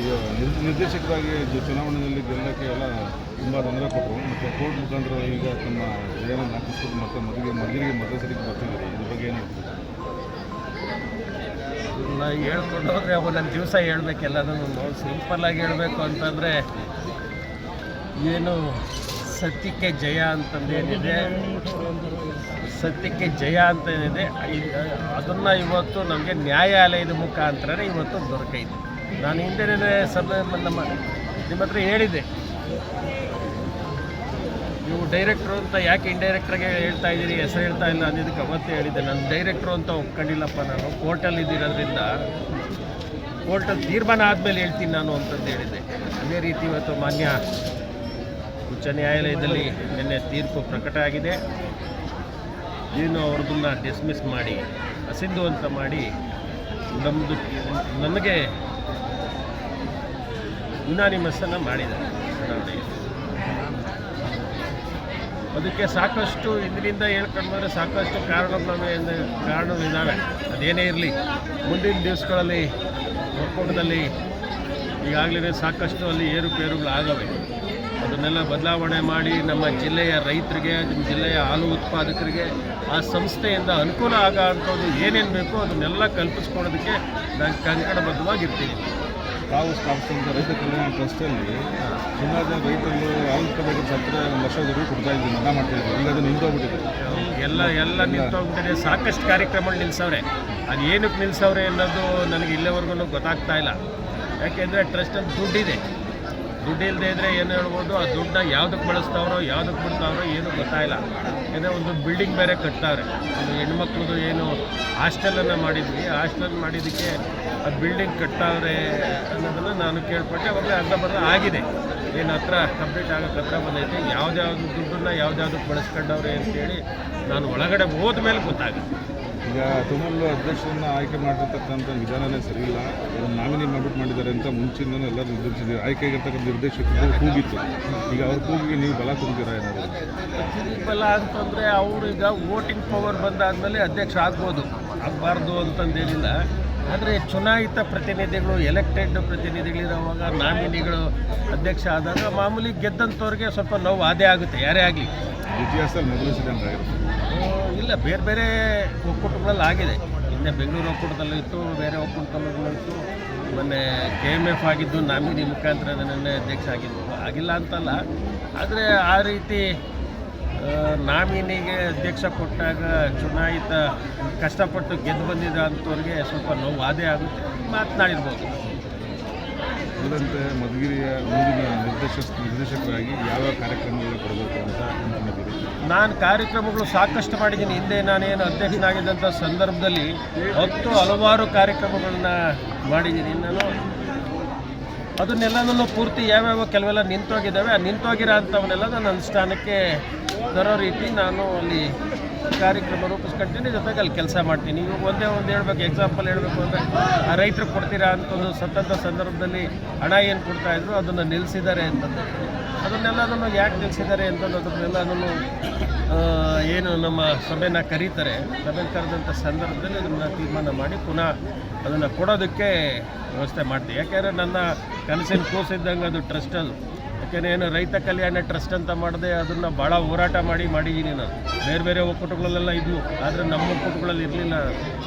ಈಗ ನಿರ್ದೇಶಕರಾಗಿ ಚುನಾವಣೆಯಲ್ಲಿ ಗೆಲ್ಲಕ್ಕೆ ಎಲ್ಲ ತುಂಬ ತೊಂದರೆ ಕೊಟ್ಟರು ಮತ್ತು ಕೋರ್ಟ್ ಮುಖಾಂತರ ಈಗ ತಮ್ಮ ಜಯನ ಹಾಕಿಸ್ಬಿಟ್ಟು ಮತ್ತು ಮದುವೆಗೆ ಮಧ್ಯಸ್ಥಿಗೆ ಬರ್ತಿದ್ದಾರೆ. ಇದ್ರ ಬಗ್ಗೆ ಏನು ಹೇಳ್ತೀವಿ? ನಾನು ಹೇಳ್ಕೊಂಡು ಹೋದರೆ ಒಂದೊಂದು ದಿವಸ ಹೇಳ್ಬೇಕೆಲ್ಲದನ್ನು ಸಿಂಪಲ್ಲಾಗಿ ಹೇಳಬೇಕು ಅಂತಂದರೆ ಏನು ಸತ್ಯಕ್ಕೆ ಜಯ ಅಂತಂದೇನಿದೆ, ಸತ್ಯಕ್ಕೆ ಜಯ ಅಂತ ಏನಿದೆ ಅದನ್ನು ಇವತ್ತು ನಮಗೆ ನ್ಯಾಯಾಲಯದ ಮುಖಾಂತರ ಇವತ್ತು ದೊರಕೈತೆ. ನಾನು ಹಿಂದೆ ಸಭೆ ನಿಮ್ಮ ಹತ್ರ ಹೇಳಿದ್ದೆ, ನೀವು ಡೈರೆಕ್ಟ್ರು ಅಂತ ಯಾಕೆ ಇಂಡೈರೆಕ್ಟ್ರಾಗೆ ಹೇಳ್ತಾ ಇದ್ದೀರಿ, ಹೆಸರು ಹೇಳ್ತಾ ಇಲ್ಲ ಅನ್ನೋದಕ್ಕೆ ಅವತ್ತೇ ಹೇಳಿದ್ದೆ. ನಾನು ಡೈರೆಕ್ಟ್ರು ಅಂತ ಒಪ್ಕೊಂಡಿಲ್ಲಪ್ಪ, ನಾನು ಕೋರ್ಟಲ್ಲಿ ಇದ್ದಿರೋದ್ರಿಂದ ಕೋರ್ಟಲ್ಲಿ ತೀರ್ಮಾನ ಆದಮೇಲೆ ಹೇಳ್ತೀನಿ ನಾನು ಅಂತಂದು ಹೇಳಿದ್ದೆ. ಅದೇ ರೀತಿ ಇವತ್ತು ಮಾನ್ಯ ಉಚ್ಚ ನ್ಯಾಯಾಲಯದಲ್ಲಿ ನಿನ್ನೆ ತೀರ್ಪು ಪ್ರಕಟ ಆಗಿದೆ. ಏನು ಅವ್ರದನ್ನು ಡಿಸ್ಮಿಸ್ ಮಾಡಿ ಅಸಿಂಧು ಅಂತ ಮಾಡಿ ನನಗೆ ಯುನಾನಿಮಸ್ಸನ್ನು ಮಾಡಿದ್ದಾರೆ ಚುನಾವಣೆಗೆ. ಅದಕ್ಕೆ ಸಾಕಷ್ಟು ಇದರಿಂದ ಹೇಳ್ಕೊಂಡು ಬಂದರೆ ಸಾಕಷ್ಟು ಕಾರಣಗಳಿದ್ದಾವೆ. ಅದೇನೇ ಇರಲಿ, ಮುಂದಿನ ದಿವಸಗಳಲ್ಲಿ ಒಕ್ಕೂಟದಲ್ಲಿ ಈಗಾಗಲೇ ಸಾಕಷ್ಟು ಅಲ್ಲಿ ಏರುಪೇರುಗಳಾಗವೆ. ಅದನ್ನೆಲ್ಲ ಬದಲಾವಣೆ ಮಾಡಿ ನಮ್ಮ ಜಿಲ್ಲೆಯ ರೈತರಿಗೆ, ನಮ್ಮ ಜಿಲ್ಲೆಯ ಹಾಲು ಉತ್ಪಾದಕರಿಗೆ ಆ ಸಂಸ್ಥೆಯಿಂದ ಅನುಕೂಲ ಆಗೋಂಥದ್ದು ಏನೇನು ಬೇಕೋ ಅದನ್ನೆಲ್ಲ ಕಲ್ಪಿಸ್ಕೊಳ್ಳೋದಕ್ಕೆ ನಾನು ಕಂಕಣಬದ್ಧವಾಗಿರ್ತೀನಿ. ತಾವು ಸ್ಥಾಪಿಸಿದ ರೈತ ಕಲ್ಯಾಣ ಟ್ರಸ್ಟಲ್ಲಿ ಸುಮಾರು ಜನ ರೈತರು ಹಾಲು ಉತ್ಪಾದಕರು ಸತ್ತರೆ 1 ಲಕ್ಷ ಕೊಡ್ತಾ ಇದ್ದೀವಿ, ಮನ ಮಾಡ್ತಾಯಿದ್ರು. ಈಗ ಅದು ನಿಂತೋಗ್ಬಿಟ್ಟಿದೆ, ಎಲ್ಲ ನಿಂತೋಗ್ಬಿಟ್ಟಿದೆ. ಸಾಕಷ್ಟು ಕಾರ್ಯಕ್ರಮಗಳು ನಿಲ್ಲಿಸವ್ರೆ. ಅದು ಏನಕ್ಕೆ ನಿಲ್ಲಿಸವ್ರೆ ಅನ್ನೋದು ನನಗೆ ಇಲ್ಲಿವರೆಗೂ ಗೊತ್ತಾಗ್ತಾ ಇಲ್ಲ. ಯಾಕೆಂದರೆ ಟ್ರಸ್ಟಲ್ಲಿ ದುಡ್ಡಿದೆ, ದುಡ್ಡು ಇಲ್ಲದೆ ಇದ್ದರೆ ಏನು ಹೇಳ್ಬೋದು, ಆ ದುಡ್ಡನ್ನ ಯಾವುದಕ್ಕೆ ಬಳಸ್ತಾವ್ರೋ ಯಾವುದಕ್ಕೆ ಬಿಡ್ತಾವ್ರೋ ಏನೂ ಗೊತ್ತಾಯಿಲ್ಲ. ಯಾಕಂದರೆ ಒಂದು ಬಿಲ್ಡಿಂಗ್ ಬೇರೆ ಕಟ್ತಾವ್ರೆ, ಒಂದು ಹೆಣ್ಮಕ್ಳದ್ದು ಏನು ಹಾಸ್ಟೆಲನ್ನು ಮಾಡಿದ್ವಿ, ಹಾಸ್ಟೆಲ್ ಮಾಡಿದ್ದಕ್ಕೆ ಆ ಬಿಲ್ಡಿಂಗ್ ಕಟ್ತಾವ್ರೆ ಅನ್ನೋದನ್ನು ನಾನು ಕೇಳ್ಪಟ್ಟೆ. ಅವಾಗಲೇ ಅರ್ಧಬರ್ಧ ಆಗಿದೆ, ಏನು ಹತ್ರ ಕಂಪ್ಲೀಟ್ ಆಗೋಕ್ಕೆ ಹತ್ರ ಬಂದೈತೆ. ಯಾವುದ್ಯಾವುದು ದುಡ್ಡನ್ನು ಯಾವುದ್ಯಾವುದಕ್ಕೆ ಬಳಸ್ಕೊಂಡವ್ರೆ ಅಂತೇಳಿ ನಾನು ಒಳಗಡೆ ಹೋದ ಮೇಲೆ ಗೊತ್ತಾಗುತ್ತೆ. ಈಗ ತುಮೂಲು ಅಧ್ಯಕ್ಷರನ್ನ ಆಯ್ಕೆ ಮಾಡಿರ್ತಕ್ಕಂಥ ವಿಧಾನನೇ ಸರಿ ಇಲ್ಲ, ಅವ್ರನ್ನ ನಾಮಿನಿ ಮಾಡ್ಬಿಟ್ಟು ಮಾಡಿದ್ದಾರೆ ಅಂತ ಮುಂಚಿನ ಎಲ್ಲರೂ ನಿರ್ಧರಿಸಿದ್ದೀವಿ. ಆಯ್ಕೆಯಾಗಿರ್ತಕ್ಕಂಥ ನಿರ್ದೇಶಕರು ಕೂಗಿತ್ತು, ಈಗ ಅವ್ರ ಕೂಗಿಗೆ ನೀವು ಬಲ ತುಂಬ್ತೀರಾ ಏನಾದರೂ? ಬಲ ಅಂತಂದರೆ ಅವರು ಈಗ ವೋಟಿಂಗ್ ಪವರ್ ಬಂದಾದಮೇಲೆ ಅಧ್ಯಕ್ಷ ಆಗ್ಬೋದು, ಆಗಬಾರ್ದು ಅಂತಂದೇನಿಲ್ಲ. ಆದರೆ ಚುನಾಯಿತ ಪ್ರತಿನಿಧಿಗಳು, ಎಲೆಕ್ಟೆಡ್ ಪ್ರತಿನಿಧಿಗಳಿರುವಾಗ ನಾಮಿನಿಗಳು ಅಧ್ಯಕ್ಷ ಆದಾಗ ಮಾಮೂಲಿ ಗೆದ್ದಂಥವ್ರಿಗೆ ಸ್ವಲ್ಪ ನೋವು ಅದೇ ಆಗುತ್ತೆ, ಯಾರೇ ಆಗಲಿ. ಇತಿಹಾಸದಲ್ಲಿ ಮೊದಲು ಸಿದ್ಧಾಂತ ಇಲ್ಲ, ಬೇರೆ ಬೇರೆ ಒಕ್ಕೂಟಗಳಲ್ಲಿ ಆಗಿದೆ. ಹಿಂದೆ ಬೆಂಗಳೂರು ಒಕ್ಕೂಟದಲ್ಲೂ ಇತ್ತು, ಬೇರೆ ಒಕ್ಕೂಟದಲ್ಲೂ ಇತ್ತು. ಮೊನ್ನೆ KMF ಆಗಿದ್ದು ನಾಮಿನಿ ಮುಖಾಂತರ ನನ್ನೇ ಅಧ್ಯಕ್ಷ ಆಗಿದ್ದು, ಆಗಿಲ್ಲ ಅಂತಲ್ಲ. ಆದರೆ ಆ ರೀತಿ ನಾಮಿನಿಗೆ ಅಧ್ಯಕ್ಷ ಕೊಟ್ಟಾಗ ಚುನಾಯಿತ ಕಷ್ಟಪಟ್ಟು ಗೆದ್ದು ಬಂದಿದ್ದ ಅಂಥವ್ರಿಗೆ ಸ್ವಲ್ಪ ನೋವು ಅದೇ ಆಗುತ್ತೆ, ಮಾತನಾಡಿರ್ಬೋದು. ಅದರಂತೆ ಮಧುಗಿರಿಯ ಮುಂದಿನ ನಿರ್ದೇಶಕರಾಗಿ ಯಾವ ಕಾರ್ಯಕ್ರಮಗಳು ಕೊಡಬೇಕು ಅಂತ ಅಂದ್ಕೊಂಡಿದ್ದೀರಿ? ನಾನು ಕಾರ್ಯಕ್ರಮಗಳು ಸಾಕಷ್ಟು ಮಾಡಿದ್ದೀನಿ. ಹಿಂದೆ ನಾನೇನು ಅಧ್ಯಕ್ಷನಾಗಿದ್ದಂಥ ಸಂದರ್ಭದಲ್ಲಿ ಹಲವಾರು ಕಾರ್ಯಕ್ರಮಗಳನ್ನ ಮಾಡಿದ್ದೀನಿ ನಾನು. ಅದನ್ನೆಲ್ಲನೂ ಪೂರ್ತಿ ಯಾವ್ಯಾವ ಕೆಲವೆಲ್ಲ ನಿಂತೋಗಿದ್ದಾವೆ, ಆ ನಿಂತೋಗಿರೋ ಅಂಥವನ್ನೆಲ್ಲ ನಾನು ಅನುಷ್ಠಾನಕ್ಕೆ ತರೋ ರೀತಿ ನಾನು ಅಲ್ಲಿ ಕಾರ್ಯಕ್ರಮ ರೂಪಿಸ್ಕೊಳ್ತೀನಿ, ಜೊತೆಗೆ ಅಲ್ಲಿ ಕೆಲಸ ಮಾಡ್ತೀನಿ. ಇವಾಗ ಒಂದೇ ಹೇಳ್ಬೇಕು, ಎಕ್ಸಾಂಪಲ್ ಹೇಳಬೇಕು ಅಂದರೆ ಆ ರೈತರು ಕೊಡ್ತೀರಾ ಅಂತಂದು ಸತ್ತಂಥ ಸಂದರ್ಭದಲ್ಲಿ ಹಣ ಏನು ಕೊಡ್ತಾಯಿದ್ರು ಅದನ್ನು ನಿಲ್ಲಿಸಿದ್ದಾರೆ ಅಂತಂದು. ಅದನ್ನೆಲ್ಲದನ್ನು ಯಾಕೆ ನಿಲ್ಲಿಸಿದ್ದಾರೆ ಅಂತಂದು ಅದನ್ನೆಲ್ಲದನ್ನು ಏನು ನಮ್ಮ ಸಭೆನ ಕರೀತಾರೆ, ಸಭೆ ಕರೆದಂಥ ಸಂದರ್ಭದಲ್ಲಿ ಅದನ್ನು ತೀರ್ಮಾನ ಮಾಡಿ ಪುನಃ ಅದನ್ನು ಕೊಡೋದಕ್ಕೆ ವ್ಯವಸ್ಥೆ ಮಾಡ್ತೀವಿ. ಯಾಕೆಂದರೆ ನನ್ನ ಕನಸಿನ ಕೂಸಿದ್ದಂಗೆ ಅದು ಟ್ರಸ್ಟ್ ಅದು. ಯಾಕೆಂದರೆ ಏನು ರೈತ ಕಲ್ಯಾಣ ಟ್ರಸ್ಟ್ ಅಂತ ಮಾಡಿದೆ, ಅದನ್ನು ಭಾಳ ಹೋರಾಟ ಮಾಡಿದ್ದೀನಿ ನಾನು. ಬೇರೆ ಬೇರೆ ಒಕ್ಕೂಟಗಳಲ್ಲೆಲ್ಲ ಇದ್ವು, ಆದರೆ ನಮ್ಮ ಒಕ್ಕೂಟಗಳಲ್ಲಿ ಇರಲಿಲ್ಲ.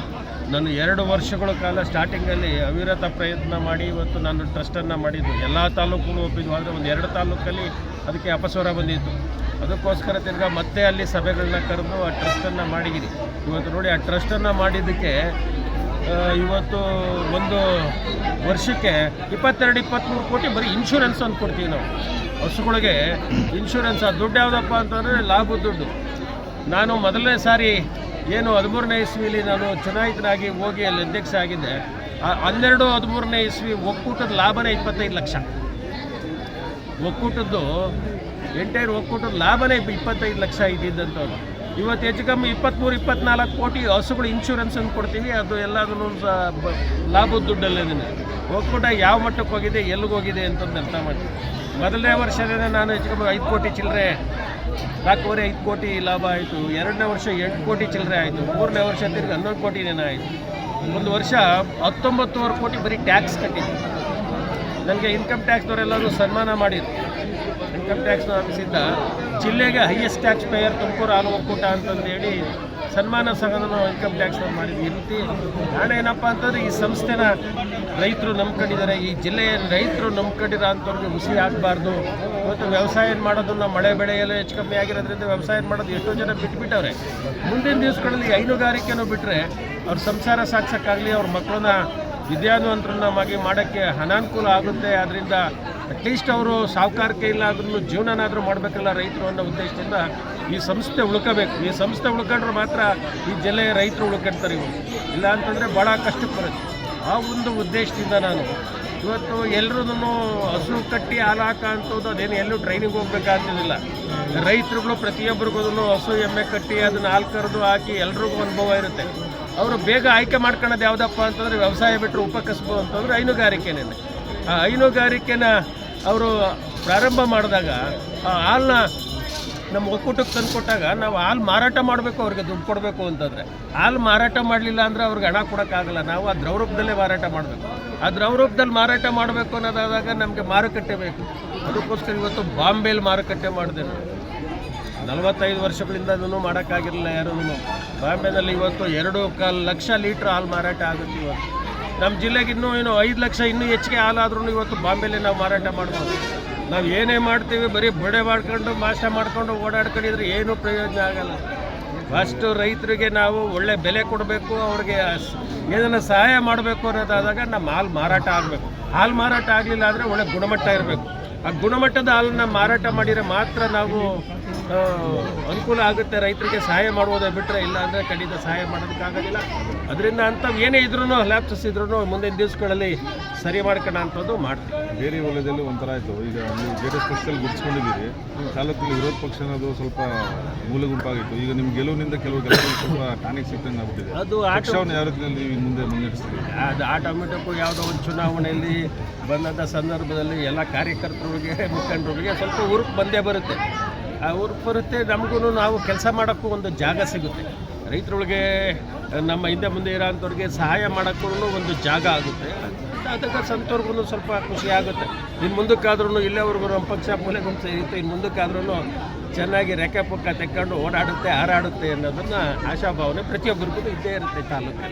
ನಾನು 2 ವರ್ಷಗಳ ಕಾಲ ಸ್ಟಾರ್ಟಿಂಗಲ್ಲಿ ಅವಿರತ ಪ್ರಯತ್ನ ಮಾಡಿ ಇವತ್ತು ನಾನು ಟ್ರಸ್ಟನ್ನು ಮಾಡಿದ್ದು. ಎಲ್ಲ ತಾಲೂಕುಗಳು ಒಪ್ಪಿದ್ವು, ಆದರೆ ಒಂದು 2 ತಾಲೂಕಲ್ಲಿ ಅದಕ್ಕೆ ಅಪಸ್ವರ ಬಂದಿತ್ತು. ಅದಕ್ಕೋಸ್ಕರ ತಿರ್ಗಾ ಮತ್ತೆ ಅಲ್ಲಿ ಸಭೆಗಳನ್ನ ಕರೆದು ಆ ಟ್ರಸ್ಟನ್ನು ಮಾಡಿದ್ದೀನಿ. ಇವತ್ತು ನೋಡಿ, ಆ ಟ್ರಸ್ಟನ್ನು ಮಾಡಿದ್ದಕ್ಕೆ ಇವತ್ತು ಒಂದು ವರ್ಷಕ್ಕೆ 22-23 ಕೋಟಿ ಬರೀ ಇನ್ಶೂರೆನ್ಸ್ ಅಂತ ಕೊಡ್ತೀವಿ ನಾವು ಹಸುಗಳಿಗೆ. ಇನ್ಶೂರೆನ್ಸ್ ಆ ದುಡ್ಡು ಯಾವುದಪ್ಪ ಅಂತಂದರೆ ಲಾಭದ ದುಡ್ಡು. ನಾನು ಮೊದಲನೇ ಸಾರಿ ಏನು 13ನೇ ಇಸ್ವಿಲಿ ನಾನು ಚುನಾಯಿತನಾಗಿ ಹೋಗಿ ಅಲ್ಲಿ ಅಧ್ಯಕ್ಷ ಆಗಿದ್ದೆ. 12-13ನೇ ಇಸ್ವಿ ಒಕ್ಕೂಟದ ಲಾಭನೇ 25 ಲಕ್ಷ. ಒಕ್ಕೂಟದ್ದು ಎಂಟೈರ್ ಒಕ್ಕೂಟದ ಲಾಭನೇ 25 ಲಕ್ಷ ಇದ್ದಿದ್ದಂಥವ್ರು. ಇವತ್ತು ಹೆಚ್ಚು ಕಮ್ಮಿ 23-24 ಕೋಟಿ ಹಸುಗಳು ಇನ್ಶೂರೆನ್ಸ್ ಅಂತ ಕೊಡ್ತೀವಿ. ಅದು ಎಲ್ಲದನ್ನು ಲಾಭದ ದುಡ್ಡಲ್ಲೇನೆ. ಒಕ್ಕೂಟ ಯಾವ ಮಟ್ಟಕ್ಕೆ ಹೋಗಿದೆ, ಎಲ್ಲಿಗೆ ಹೋಗಿದೆ ಅಂತಂದು ಅರ್ಥ ಮಾಡಿ. ಮೊದಲನೇ ವರ್ಷನೇ ನಾನು ಹೆಚ್ಚು ಕಮ್ಮಿ 5 ಕೋಟಿ ಚಿಲ್ಲರೆ, 4.5 ಕೋಟಿ ಲಾಭ ಆಯಿತು. 2ನೇ ವರ್ಷ 8 ಕೋಟಿ ಚಿಲ್ಲರೆ ಆಯಿತು. 3ನೇ ವರ್ಷ ತಿರ್ಗಿ 11 ಕೋಟಿನೇನೋ ಆಯಿತು. ಒಂದು ವರ್ಷ 19.5 ಕೋಟಿ ಬರೀ ಟ್ಯಾಕ್ಸ್ ಕಟ್ಟಿದ್ವಿ. ನನಗೆ ಇನ್ಕಮ್ ಟ್ಯಾಕ್ಸ್ನವರೆಲ್ಲರೂ ಸನ್ಮಾನ ಮಾಡಿದ್ರು. ಇನ್ಕಮ್ ಟ್ಯಾಕ್ಸ್ ಆಫೀಸಿಂದ ಜಿಲ್ಲೆಗೆ ಹೈಯೆಸ್ಟ್ ಟ್ಯಾಕ್ಸ್ ಪೇಯರ್ ತುಮಕೂರು ಹಾಲು ಒಕ್ಕೂಟ ಅಂತಂದೇಳಿ ಸನ್ಮಾನ ಸಹನ ಇನ್ಕಮ್ ಟ್ಯಾಕ್ಸ್ನವ್ರು ಮಾಡಿದ್ವಿ. ಈ ರೀತಿ ಕಾರಣ ಏನಪ್ಪ ಅಂತಂದರೆ ಈ ಸಂಸ್ಥೆನ ರೈತರು ನಂಬ್ಕೊಂಡಿದ್ದಾರೆ. ಈ ಜಿಲ್ಲೆಯ ರೈತರು ನಂಬ್ಕೊಂಡಿರೋ ಅಂಥವ್ರಿಗೆ ಹುಸಿ ಆಗಬಾರ್ದು. ಇವತ್ತು ವ್ಯವಸಾಯ ಮಾಡೋದನ್ನು ಮಳೆ ಬೆಳೆ ಎಲ್ಲ ಹೆಚ್ಚು ಕಮ್ಮಿ ಆಗಿರೋದ್ರಿಂದ ವ್ಯವಸಾಯ ಮಾಡೋದು ಎಷ್ಟೋ ಜನ ಬಿಟ್ಬಿಟ್ಟವ್ರೆ. ಮುಂದಿನ ದಿವಸಗಳಲ್ಲಿ ಹೈನುಗಾರಿಕೆನೂ ಬಿಟ್ಟರೆ ಅವ್ರ ಸಂಸಾರ ಸಾಗಿಸೋಕ್ಕಾಗಲಿ, ಅವ್ರ ಮಕ್ಕಳನ್ನ ವಿದ್ಯಾವಂತರನ್ನಾಗಿ ಮಾಡೋಕ್ಕೆ ಅನಾನುಕೂಲ ಆಗುತ್ತೆ. ಆದ್ದರಿಂದ ಅಟ್ಲೀಸ್ಟ್ ಅವರು ಸಾಹುಕಾರಿಕೆ ಇಲ್ಲ ಆದ್ರೂ ಜೀವನನಾದರೂ ಮಾಡಬೇಕಲ್ಲ ರೈತರು ಅನ್ನೋ ಉದ್ದೇಶದಿಂದ ಈ ಸಂಸ್ಥೆ ಉಳ್ಕೋಬೇಕು. ಈ ಸಂಸ್ಥೆ ಉಳ್ಕೊಂಡ್ರೆ ಮಾತ್ರ ಈ ಜಿಲ್ಲೆಯ ರೈತರು ಉಳ್ಕೊಳ್ತಾರೆ. ಇವರು ಇಲ್ಲ ಅಂತಂದರೆ ಭಾಳ ಕಷ್ಟಕ್ಕೆ ಬರುತ್ತೆ. ಆ ಒಂದು ಉದ್ದೇಶದಿಂದ ನಾನು ಇವತ್ತು ಎಲ್ಲರೂ ಹಸು ಕಟ್ಟಿ ಹಾಲು ಹಾಕ ಅಂತದ್ದು ಅದೇನು ಎಲ್ಲೂ ಟ್ರೈನಿಂಗ್ ಹೋಗ್ಬೇಕಾಗ್ತಿದ್ದಿಲ್ಲ. ರೈತರುಗಳು ಪ್ರತಿಯೊಬ್ಬರಿಗೂ ಹಸು ಎಮ್ಮೆ ಕಟ್ಟಿ ಅದನ್ನು ಹಾಲು ಕರೆದು ಹಾಕಿ ಎಲ್ರಿಗೂ ಅನುಭವ ಇರುತ್ತೆ. ಅವರು ಬೇಗ ಆಯ್ಕೆ ಮಾಡ್ಕೊಳ್ಳೋದು ಯಾವುದಪ್ಪ ಅಂತಂದರೆ ವ್ಯವಸಾಯ ಬಿಟ್ಟರೆ ಉಪಕಸಬು ಅಂತಂದರೆ ಹೈನುಗಾರಿಕೆನೇ. ಆ ಹೈನುಗಾರಿಕೆನ ಅವರು ಪ್ರಾರಂಭ ಮಾಡಿದಾಗ ಆ ಹಾಲನ್ನ ನಮ್ಮ ಒಕ್ಕೂಟಕ್ಕೆ ತಂದು ಕೊಟ್ಟಾಗ ನಾವು ಹಾಲು ಮಾರಾಟ ಮಾಡಬೇಕು, ಅವ್ರಿಗೆ ದುಡ್ಡು ಕೊಡಬೇಕು ಅಂತಂದರೆ ಹಾಲು ಮಾರಾಟ ಮಾಡಲಿಲ್ಲ ಅಂದರೆ ಅವ್ರಿಗೆ ಹಣ ಕೊಡೋಕ್ಕಾಗಲ್ಲ. ನಾವು ಆ ದ್ರವರೂಪದಲ್ಲೇ ಮಾರಾಟ ಮಾಡಬೇಕು. ಆ ದ್ರವರೂಪದಲ್ಲಿ ಮಾರಾಟ ಮಾಡಬೇಕು ಅನ್ನೋದಾದಾಗ ನಮಗೆ ಮಾರುಕಟ್ಟೆ ಬೇಕು. ಅದಕ್ಕೋಸ್ಕರ ಇವತ್ತು ಬಾಂಬೆಲಿ ಮಾರುಕಟ್ಟೆ ಮಾಡಿದೆ. 45 ವರ್ಷಗಳಿಂದನೂ ಮಾಡೋಕ್ಕಾಗಿರಲಿಲ್ಲ ಯಾರೂ. ಬಾಂಬೆನಲ್ಲಿ ಇವತ್ತು 2.25 ಲಕ್ಷ ಲೀಟ್ರ್ ಹಾಲು ಮಾರಾಟ ಆಗುತ್ತೆ. ಇವತ್ತು ನಮ್ಮ ಜಿಲ್ಲೆಗೆ ಇನ್ನೂ 5 ಲಕ್ಷ ಇನ್ನೂ ಹೆಚ್ಚಿಗೆ ಹಾಲಾದ್ರೂ ಇವತ್ತು ಬಾಂಬೆಲಿ ನಾವು ಮಾರಾಟ ಮಾಡ್ಬೋದು. ನಾವು ಏನೇ ಮಾಡ್ತೀವಿ ಬರೀ ಬಡೆ ಮಾಡ್ಕೊಂಡು ನಾಶ ಮಾಡ್ಕೊಂಡು ಓಡಾಡ್ಕೊಂಡಿದ್ರೆ ಏನೂ ಪ್ರಯೋಜನ ಆಗಲ್ಲ. ಫಸ್ಟು ರೈತರಿಗೆ ನಾವು ಒಳ್ಳೆ ಬೆಲೆ ಕೊಡಬೇಕು, ಅವ್ರಿಗೆ ಏನನ್ನ ಸಹಾಯ ಮಾಡಬೇಕು ಅನ್ನೋದಾದಾಗ ನಮ್ಮ ಹಾಲು ಮಾರಾಟ ಆಗಬೇಕು. ಹಾಲು ಮಾರಾಟ ಆಗಲಿಲ್ಲ ಅಂದರೆ ಒಳ್ಳೆ ಗುಣಮಟ್ಟ ಇರಬೇಕು. ಆ ಗುಣಮಟ್ಟದ ಹಾಲನ್ನ ಮಾರಾಟ ಮಾಡಿದರೆ ಮಾತ್ರ ನಾವು ಅನುಕೂಲ ಆಗುತ್ತೆ. ರೈತರಿಗೆ ಸಹಾಯ ಮಾಡುವುದೇ ಬಿಟ್ಟರೆ ಇಲ್ಲ ಅಂದರೆ ಖಂಡಿತ ಸಹಾಯ ಮಾಡೋದಕ್ಕಾಗೋದಿಲ್ಲ. ಅದರಿಂದ ಅಂಥವು ಏನೇ ಇದ್ರೂ ಲ್ಯಾಪ್ಸಸ್ ಇದ್ರೂ ಮುಂದಿನ ದಿವಸಗಳಲ್ಲಿ ಸರಿ ಮಾಡ್ಕೋಣ ಅಂಥದ್ದು ಮಾಡ್ತೀವಿ. ಬೇರೆ ವಲಯದಲ್ಲಿ ಒಂಥರ ಆಯಿತು. ಈಗ ನೀವು ಜೆಡಿಎಸ್ ಪಕ್ಷದಲ್ಲಿ ಗುರುತಿಸ್ಕೊಂಡಿದ್ದೀರಿ, ಚಾಲಕರಲ್ಲಿ ವಿರೋಧ ಪಕ್ಷ ಅನ್ನೋದು ಸ್ವಲ್ಪ ಮೂಲ ಗುಂಪಾಗಿತ್ತು. ಈಗ ನಿಮ್ಮ ಗೆಲುವಿನಿಂದ ಕೆಲವು ಗೆಲುವು ಸ್ವಲ್ಪ ಟಾನಿಕ್ ಸಿಕ್ತಂಗೆ ಆಗ್ಬಿಟ್ಟಿದೆ. ಅದು ಪಕ್ಷವನ್ನು ಯಾವ ರೀತಿಯಲ್ಲಿ ನೀವು ಮುಂದೆ ಮುನ್ನಡೆಸ್ತೀವಿ? ಅದು ಆಟೋಮೆಟಿಕ್ಕು ಯಾವುದೋ ಒಂದು ಚುನಾವಣೆಯಲ್ಲಿ ಬಂದಂಥ ಸಂದರ್ಭದಲ್ಲಿ ಎಲ್ಲ ಕಾರ್ಯಕರ್ತರಿಗೆ ಮುಖಂಡರಿಗೆ ಸ್ವಲ್ಪ ಉರುಪು ಬಂದೇ ಬರುತ್ತೆ. ಆ ಉರುಪು ಬರುತ್ತೆ. ನಮಗೂ ನಾವು ಕೆಲಸ ಮಾಡೋಕ್ಕೂ ಒಂದು ಜಾಗ ಸಿಗುತ್ತೆ. ರೈತರೊಳಗೆ ನಮ್ಮ ಹಿಂದೆ ಮುಂದೆ ಇರೋ ಅಂಥವ್ರಿಗೆ ಸಹಾಯ ಮಾಡೋಕ್ಕೂ ಒಂದು ಜಾಗ ಆಗುತ್ತೆ. ಅದಕ್ಕೆ ಸಂತವ್ರಿಗೂ ಸ್ವಲ್ಪ ಖುಷಿ ಆಗುತ್ತೆ. ಇನ್ನು ಮುಂದಕ್ಕಾದ್ರೂ ಇಲ್ಲೇವರೆಗೂ ನಮ್ಮ ಪಕ್ಷ ಮೂಲೆ ಗುಂಪು ಸೇರಿತ್ತು. ಇನ್ನು ಮುಂದಕ್ಕಾದ್ರೂ ಚೆನ್ನಾಗಿ ರೆಕ್ಕೆ ಪುಕ್ಕ ತೆಕ್ಕೊಂಡು ಓಡಾಡುತ್ತೆ, ಹಾರಾಡುತ್ತೆ ಅನ್ನೋದನ್ನು ಆಶಾಭಾವನೆ ಪ್ರತಿಯೊಬ್ಬರಿಗೂ ಇದ್ದೇ ಇರುತ್ತೆ ತಾಲೂಕು.